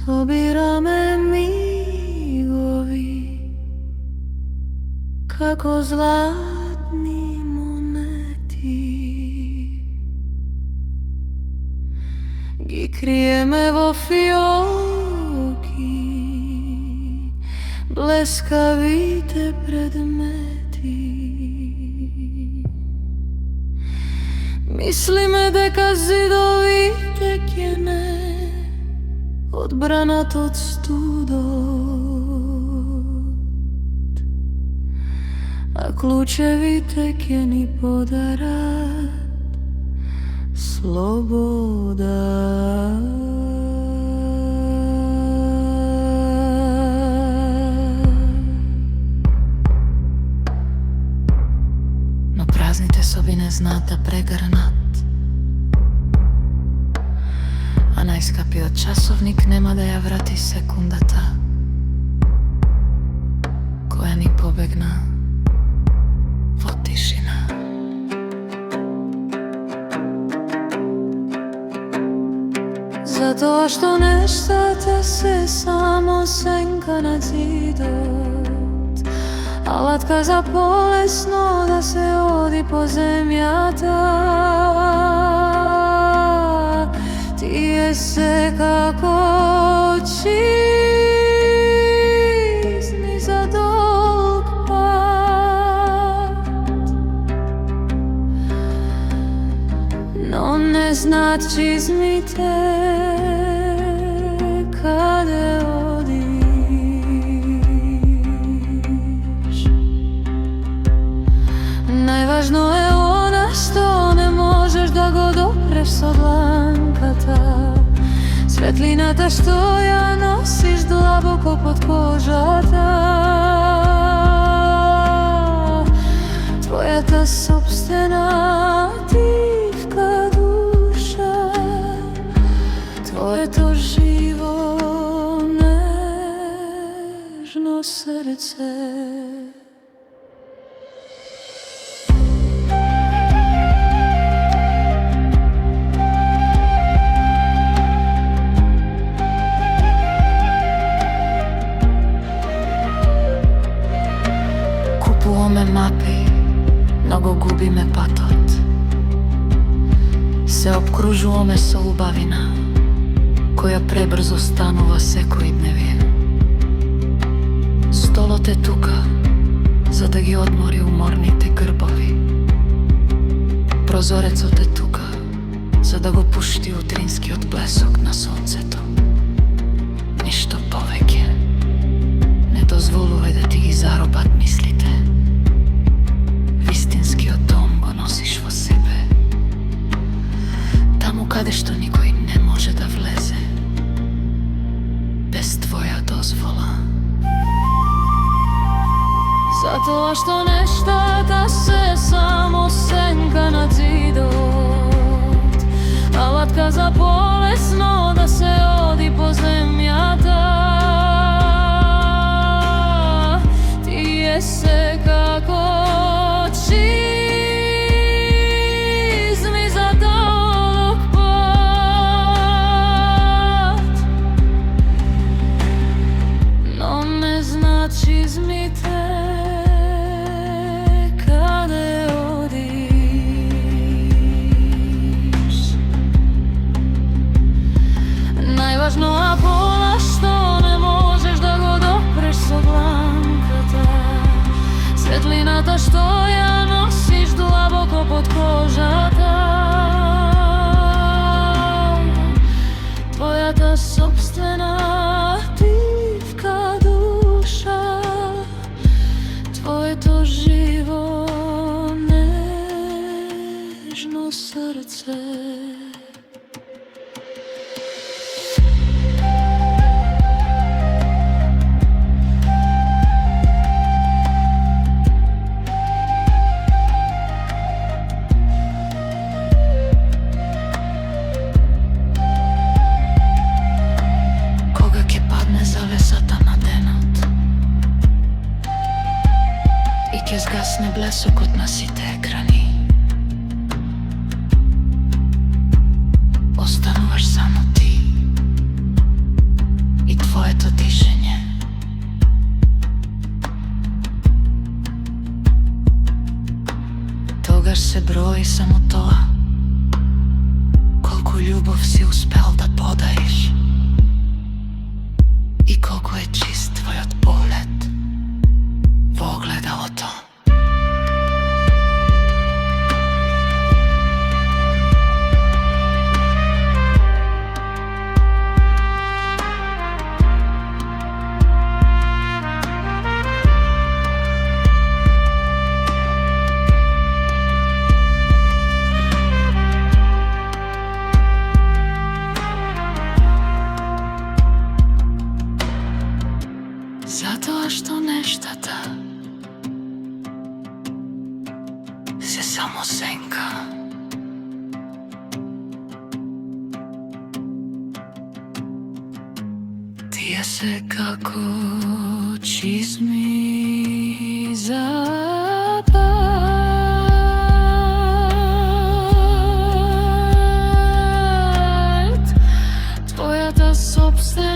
Собираме мигови како златни монети, ги криеме во фиоки блескавите предмети. Мислиме дека зидовите ќе не одбранат од студот, а клучевите ќе ни подарат слобода. Но празните соби не знаат да прегрнат, а најскапиот часовник нема да ја врати секундата која ни побегна во тишина. Затоа што нештата се само сенка на зидот, алатка за полесно да се оди по земјата. Тие се како чизми за долг пат, но не знаат чизмите каде одиш. Најважно е она што не можеш да го допреш со дланката, светлината што ја носиш длабоко под кожата, твојата сопствена тивка душа, твоето живо нежно срце. Купуваме мапи, но го губиме патот. Се обкружуваме со убавина која пребрзо станува секојдневие. Столот е тука за да ги одмори уморните грбови. Прозорецот е тука за да го пушти утринскиот блесок на сонцето. Ништо повеќе не дозволувај да ти ги заробат мислите. Вистинскиот дом го носиш во себе, таму каде што никој не може да влезе без твоја дозвола. Затоа што нештата се само сенка на зидот, алатка за полесно да се оди по земјата. Тие се како чизми за долг пат, но не знаат чизмите каде одиш. Најважно а пола што не можеш да го допреш со дланката, светлината што ја носиш длабоко под кожата, твојата сопствена тивка душа, твоето живо нежно срце. Кога ќе падне блесокот на сите екрани. Остануваш само ти и твоето дишење. Тогаш се брои само тоа, колку љубов си успел да подаиш и колку е чист твојот поглед во огледалото. Затоа што нештата се само сенка. Тие се како чизми за пат. Твојата собствена